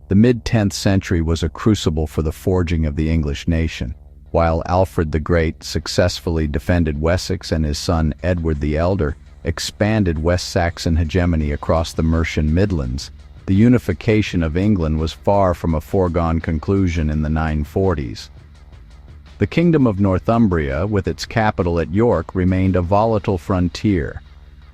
The mid-10th century was a crucible for the forging of the English nation. While Alfred the Great successfully defended Wessex and his son Edward the Elder expanded West Saxon hegemony across the Mercian Midlands, the unification of England was far from a foregone conclusion in the 940s. The Kingdom of Northumbria, with its capital at York, remained a volatile frontier,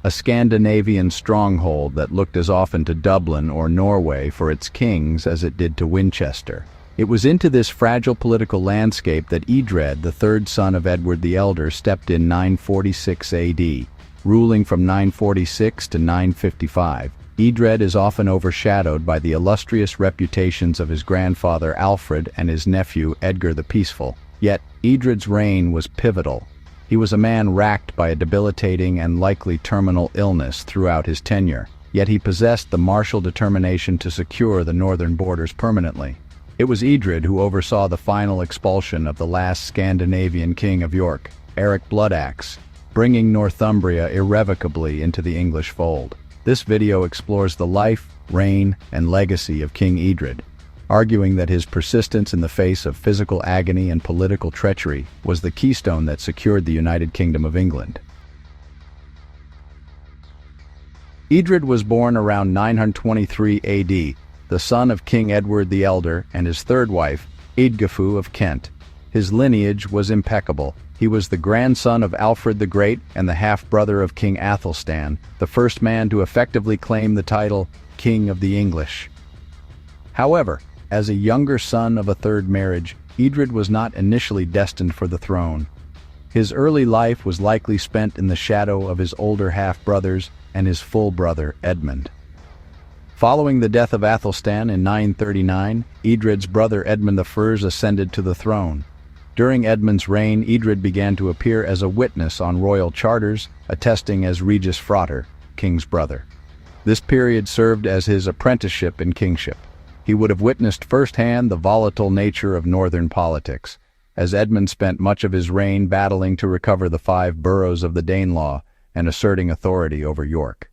a Scandinavian stronghold that looked as often to Dublin or Norway for its kings as it did to Winchester. It was into this fragile political landscape that Eadred, the third son of Edward the Elder, stepped in 946 AD, ruling from 946 to 955. Eadred is often overshadowed by the illustrious reputations of his grandfather Alfred and his nephew Edgar the Peaceful. Yet, Eadred's reign was pivotal. He was a man racked by a debilitating and likely terminal illness throughout his tenure, yet he possessed the martial determination to secure the northern borders permanently. It was Eadred who oversaw the final expulsion of the last Scandinavian king of York, Eric Bloodaxe, bringing Northumbria irrevocably into the English fold. This video explores the life, reign, and legacy of King Eadred, arguing that his persistence in the face of physical agony and political treachery was the keystone that secured the United Kingdom of England. Eadred was born around 923 AD, the son of King Edward the Elder and his third wife, Eadgifu of Kent. His lineage was impeccable. He was the grandson of Alfred the Great and the half-brother of King Athelstan, the first man to effectively claim the title King of the English. However, as a younger son of a third marriage, Eadred was not initially destined for the throne. His early life was likely spent in the shadow of his older half-brothers and his full brother Edmund. Following the death of Athelstan in 939, Eadred's brother Edmund I ascended to the throne. During Edmund's reign, Eadred began to appear as a witness on royal charters, attesting as Regus Frater, king's brother. This period served as his apprenticeship in kingship. He would have witnessed firsthand the volatile nature of northern politics, as Edmund spent much of his reign battling to recover the 5 boroughs of the Danelaw and asserting authority over York.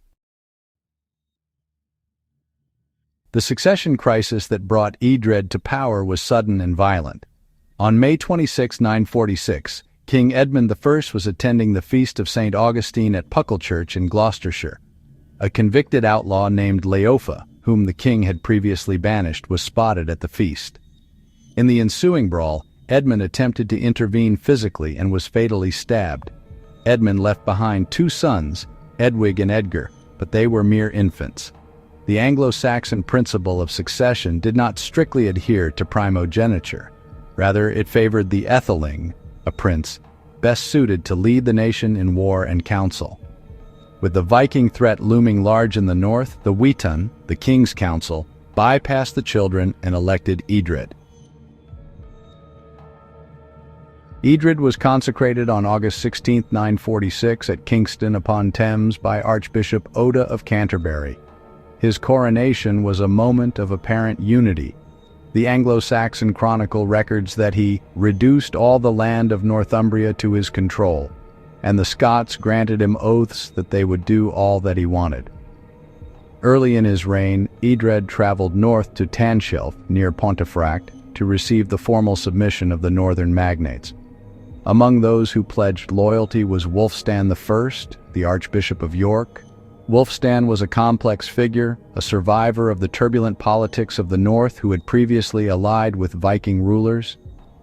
The succession crisis that brought Eadred to power was sudden and violent. On May 26, 946, King Edmund I was attending the feast of St. Augustine at Pucklechurch in Gloucestershire. A convicted outlaw named Leofa, whom the king had previously banished, was spotted at the feast. In the ensuing brawl, Edmund attempted to intervene physically and was fatally stabbed. Edmund left behind 2 sons, Edwig and Edgar, but they were mere infants. The Anglo-Saxon principle of succession did not strictly adhere to primogeniture. Rather, it favored the Ailing, a prince, best suited to lead the nation in war and council. With the Viking threat looming large in the north, the Witan, the king's council, bypassed the children and elected Eadred. Eadred was consecrated on August 16, 946 at Kingston upon Thames by Archbishop Oda of Canterbury. His coronation was a moment of apparent unity. The Anglo-Saxon Chronicle records that he reduced all the land of Northumbria to his control, and the Scots granted him oaths that they would do all that he wanted. Early in his reign, Eadred traveled north to Tanshilf, near Pontefract, to receive the formal submission of the northern magnates. Among those who pledged loyalty was Wulfstan I, the Archbishop of York. Wulfstan was a complex figure, a survivor of the turbulent politics of the north who had previously allied with Viking rulers.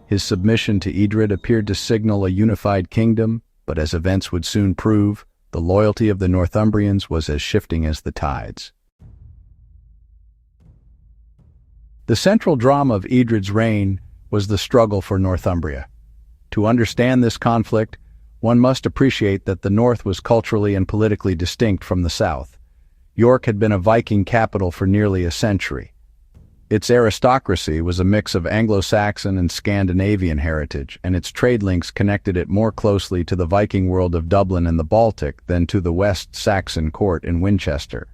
His submission to Eadred appeared to signal a unified kingdom, but as events would soon prove, the loyalty of the Northumbrians was as shifting as the tides. The central drama of Eadred's reign was the struggle for Northumbria. To understand this conflict, one must appreciate that the north was culturally and politically distinct from the south. York had been a Viking capital for nearly a century. Its aristocracy was a mix of Anglo-Saxon and Scandinavian heritage, and its trade links connected it more closely to the Viking world of Dublin and the Baltic than to the West Saxon court in Winchester.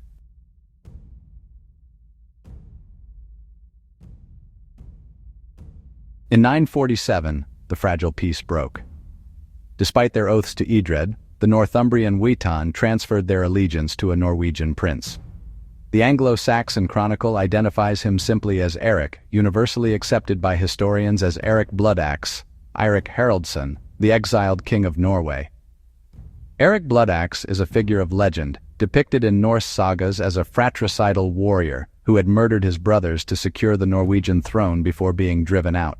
In 947, the fragile peace broke. Despite their oaths to Eadred, the Northumbrian Witan transferred their allegiance to a Norwegian prince. The Anglo-Saxon Chronicle identifies him simply as Eric, universally accepted by historians as Eric Bloodaxe, Eirik Haraldsson, the exiled king of Norway. Eric Bloodaxe is a figure of legend, depicted in Norse sagas as a fratricidal warrior who had murdered his brothers to secure the Norwegian throne before being driven out.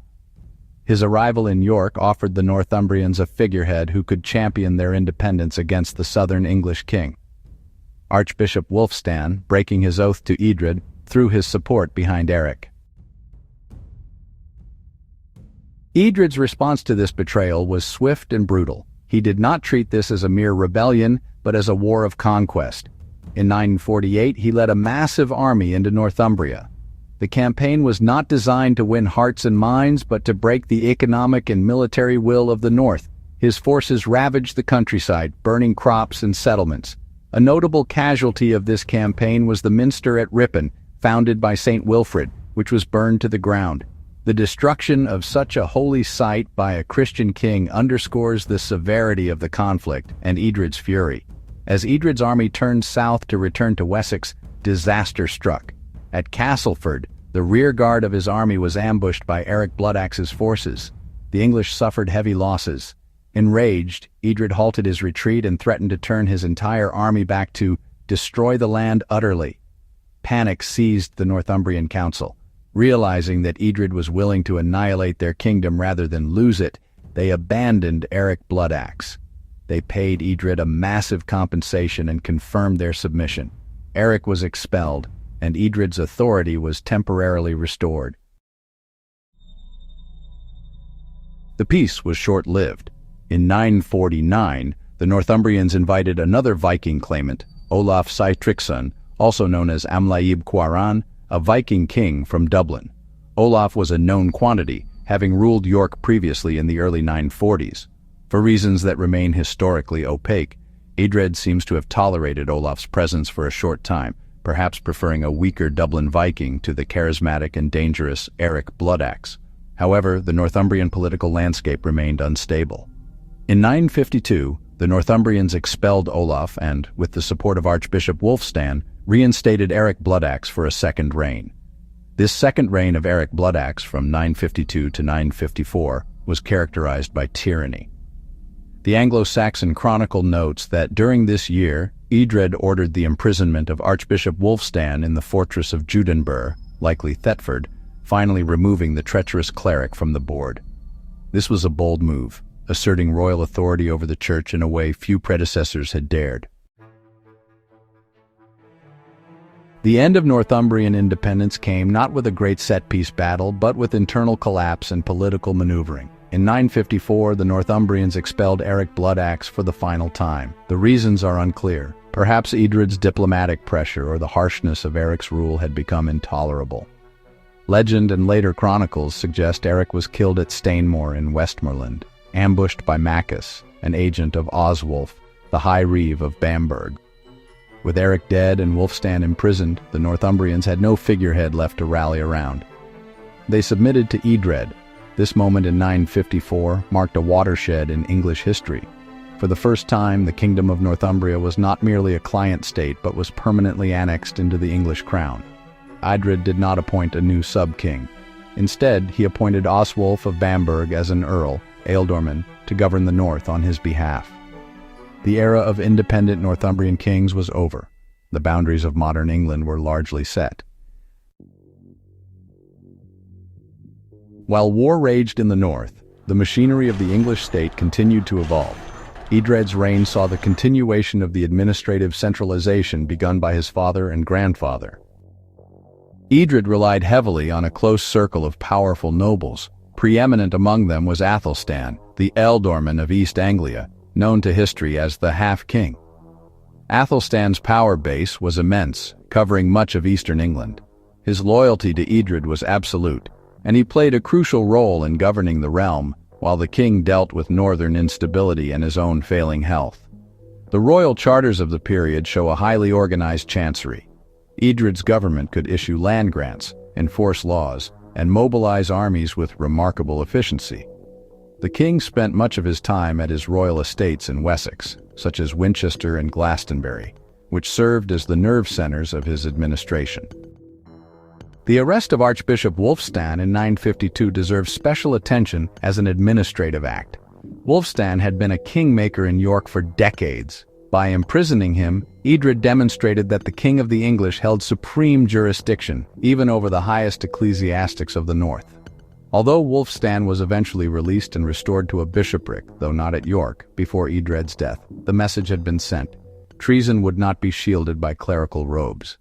His arrival in York offered the Northumbrians a figurehead who could champion their independence against the southern English king. Archbishop Wulfstan, breaking his oath to Eadred, threw his support behind Eric. Eadred's response to this betrayal was swift and brutal. He did not treat this as a mere rebellion, but as a war of conquest. In 948, he led a massive army into Northumbria. The campaign was not designed to win hearts and minds, but to break the economic and military will of the north. His forces ravaged the countryside, burning crops and settlements. A notable casualty of this campaign was the minster at Ripon, founded by St. Wilfrid, which was burned to the ground. The destruction of such a holy site by a Christian king underscores the severity of the conflict and Eadred's fury. As Eadred's army turned south to return to Wessex, disaster struck. At Castleford, the rear guard of his army was ambushed by Eric Bloodaxe's forces. The English suffered heavy losses. Enraged, Eadred halted his retreat and threatened to turn his entire army back to destroy the land utterly. Panic seized the Northumbrian council. Realizing that Eadred was willing to annihilate their kingdom rather than lose it, they abandoned Eric Bloodaxe. They paid Eadred a massive compensation and confirmed their submission. Eric was expelled, and Eadred's authority was temporarily restored. The peace was short-lived. In 949, the Northumbrians invited another Viking claimant, Olaf Seitriksson, also known as Amlaib Quaran, a Viking king from Dublin. Olaf was a known quantity, having ruled York previously in the early 940s. For reasons that remain historically opaque, Eadred seems to have tolerated Olaf's presence for a short time, perhaps preferring a weaker Dublin Viking to the charismatic and dangerous Eric Bloodaxe. However, the Northumbrian political landscape remained unstable. In 952, the Northumbrians expelled Olaf and, with the support of Archbishop Wulfstan, reinstated Eric Bloodaxe for a second reign. This second reign of Eric Bloodaxe from 952 to 954 was characterized by tyranny. The Anglo-Saxon Chronicle notes that during this year, Eadred ordered the imprisonment of Archbishop Wulfstan in the fortress of Judenburg, likely Thetford, finally removing the treacherous cleric from the board. This was a bold move, asserting royal authority over the church in a way few predecessors had dared. The end of Northumbrian independence came not with a great set-piece battle, but with internal collapse and political maneuvering. In 954, the Northumbrians expelled Eric Bloodaxe for the final time. The reasons are unclear. Perhaps Eadred's diplomatic pressure or the harshness of Eric's rule had become intolerable. Legend and later chronicles suggest Eric was killed at Stainmore in Westmoreland, ambushed by Maccus, an agent of Oswulf, the High Reeve of Bamberg. With Eric dead and Wulfstan imprisoned, the Northumbrians had no figurehead left to rally around. They submitted to Eadred. This moment in 954 marked a watershed in English history. For the first time, the Kingdom of Northumbria was not merely a client state, but was permanently annexed into the English crown. Eadred did not appoint a new sub-king. Instead, he appointed Oswulf of Bamberg as an earl, ealdorman, to govern the north on his behalf. The era of independent Northumbrian kings was over. The boundaries of modern England were largely set. While war raged in the north, the machinery of the English state continued to evolve. Eadred's reign saw the continuation of the administrative centralization begun by his father and grandfather. Eadred relied heavily on a close circle of powerful nobles. Preeminent among them was Athelstan, the ealdorman of East Anglia, known to history as the Half-King. Athelstan's power base was immense, covering much of eastern England. His loyalty to Eadred was absolute, and he played a crucial role in governing the realm, while the king dealt with northern instability and his own failing health. The royal charters of the period show a highly organized chancery. Eadred's government could issue land grants, enforce laws, and mobilize armies with remarkable efficiency. The king spent much of his time at his royal estates in Wessex, such as Winchester and Glastonbury, which served as the nerve centers of his administration. The arrest of Archbishop Wulfstan in 952 deserves special attention as an administrative act. Wulfstan had been a kingmaker in York for decades. By imprisoning him, Eadred demonstrated that the king of the English held supreme jurisdiction, even over the highest ecclesiastics of the north. Although Wulfstan was eventually released and restored to a bishopric, though not at York, before Eadred's death, the message had been sent. Treason would not be shielded by clerical robes.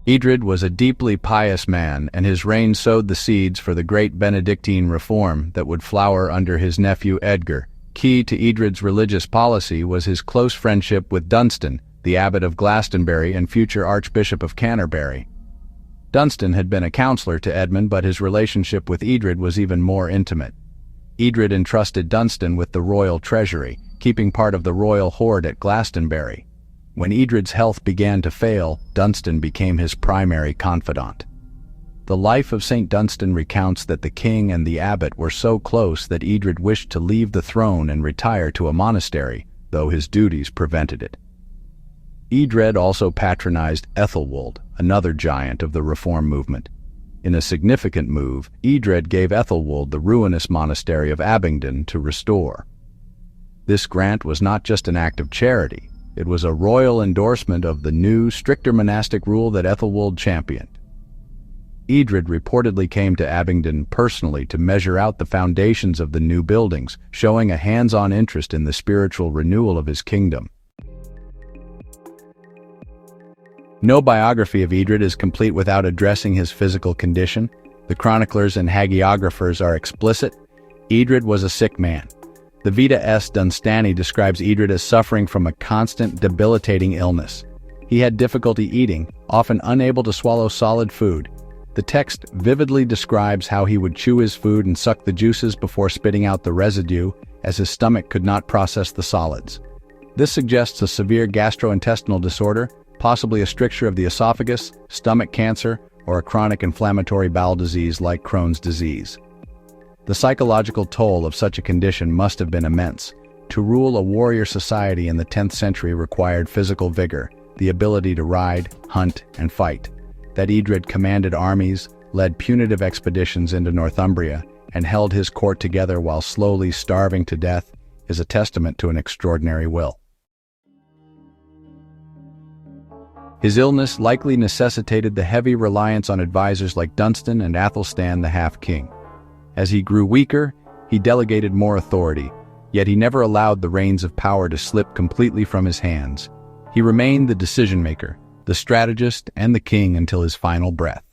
Eadred was a deeply pious man, and his reign sowed the seeds for the great Benedictine Reform that would flower under his nephew Edgar. Key to Eadred's religious policy was his close friendship with Dunstan, the abbot of Glastonbury and future Archbishop of Canterbury. Dunstan had been a counselor to Edmund, but his relationship with Eadred was even more intimate. Eadred entrusted Dunstan with the royal treasury, keeping part of the royal hoard at Glastonbury. When Eadred's health began to fail, Dunstan became his primary confidant. The life of St. Dunstan recounts that the king and the abbot were so close that Eadred wished to leave the throne and retire to a monastery, though his duties prevented it. Eadred also patronized Ethelwold, another giant of the Reform movement. In a significant move, Eadred gave Ethelwold the ruinous monastery of Abingdon to restore. This grant was not just an act of charity. It was a royal endorsement of the new, stricter monastic rule that Ethelwold championed. Eadred reportedly came to Abingdon personally to measure out the foundations of the new buildings, showing a hands-on interest in the spiritual renewal of his kingdom. No biography of Eadred is complete without addressing his physical condition. The chroniclers and hagiographers are explicit. Eadred was a sick man. The Vita S. Dunstani describes Eadred as suffering from a constant, debilitating illness. He had difficulty eating, often unable to swallow solid food. The text vividly describes how he would chew his food and suck the juices before spitting out the residue, as his stomach could not process the solids. This suggests a severe gastrointestinal disorder, possibly a stricture of the esophagus, stomach cancer, or a chronic inflammatory bowel disease like Crohn's disease. The psychological toll of such a condition must have been immense. To rule a warrior society in the 10th century required physical vigor, the ability to ride, hunt, and fight. That Eadred commanded armies, led punitive expeditions into Northumbria, and held his court together while slowly starving to death is a testament to an extraordinary will. His illness likely necessitated the heavy reliance on advisors like Dunstan and Athelstan the Half-King. As he grew weaker, he delegated more authority, yet he never allowed the reins of power to slip completely from his hands. He remained the decision-maker, the strategist, and the king until his final breath.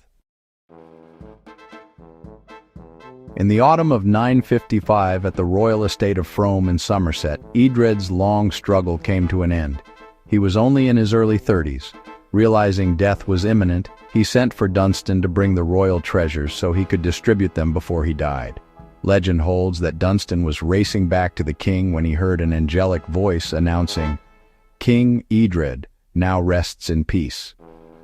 In the autumn of 955 at the royal estate of Frome in Somerset, Eadred's long struggle came to an end. He was only in his early 30s. Realizing death was imminent, he sent for Dunstan to bring the royal treasures so he could distribute them before he died. Legend holds that Dunstan was racing back to the king when he heard an angelic voice announcing, "King Eadred now rests in peace."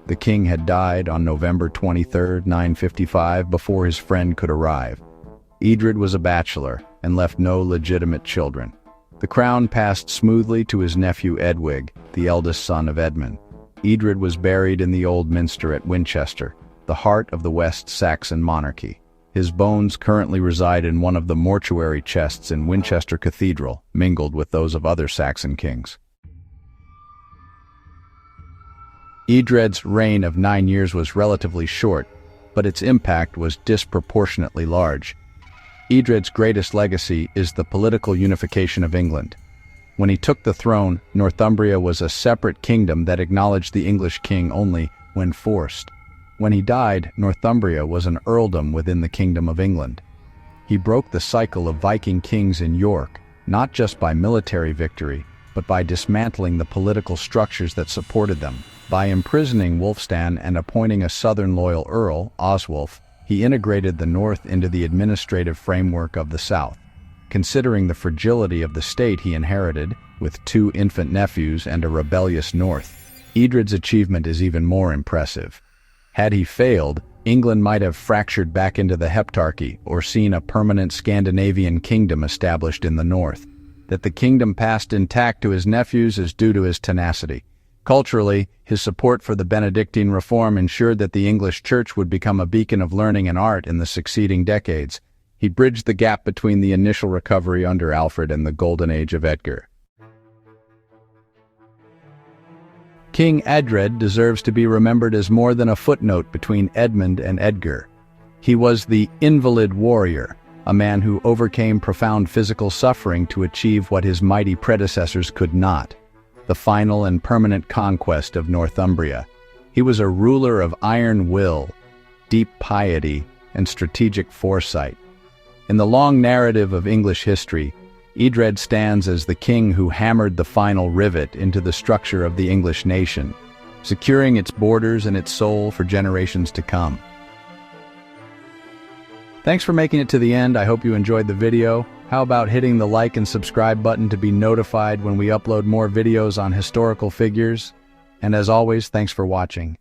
The king had died on November 23, 955, before his friend could arrive. Eadred was a bachelor and left no legitimate children. The crown passed smoothly to his nephew Edwig, the eldest son of Edmund. Eadred was buried in the Old Minster at Winchester, the heart of the West Saxon monarchy. His bones currently reside in one of the mortuary chests in Winchester Cathedral, mingled with those of other Saxon kings. Eadred's reign of 9 years was relatively short, but its impact was disproportionately large. Eadred's greatest legacy is the political unification of England. When he took the throne, Northumbria was a separate kingdom that acknowledged the English king only when forced. When he died, Northumbria was an earldom within the Kingdom of England. He broke the cycle of Viking kings in York, not just by military victory, but by dismantling the political structures that supported them. By imprisoning Wulfstan and appointing a southern loyal earl, Oswulf, he integrated the north into the administrative framework of the south. Considering the fragility of the state he inherited, with 2 infant nephews and a rebellious north, Eadred's achievement is even more impressive. Had he failed, England might have fractured back into the Heptarchy or seen a permanent Scandinavian kingdom established in the north. That the kingdom passed intact to his nephews is due to his tenacity. Culturally, his support for the Benedictine Reform ensured that the English Church would become a beacon of learning and art in the succeeding decades. He bridged the gap between the initial recovery under Alfred and the golden age of Edgar. King Eadred deserves to be remembered as more than a footnote between Edmund and Edgar. He was the invalid warrior, a man who overcame profound physical suffering to achieve what his mighty predecessors could not, the final and permanent conquest of Northumbria. He was a ruler of iron will, deep piety, and strategic foresight. In the long narrative of English history, Eadred stands as the king who hammered the final rivet into the structure of the English nation, securing its borders and its soul for generations to come. Thanks for making it to the end. I hope you enjoyed the video. How about hitting the like and subscribe button to be notified when we upload more videos on historical figures? And as always, thanks for watching.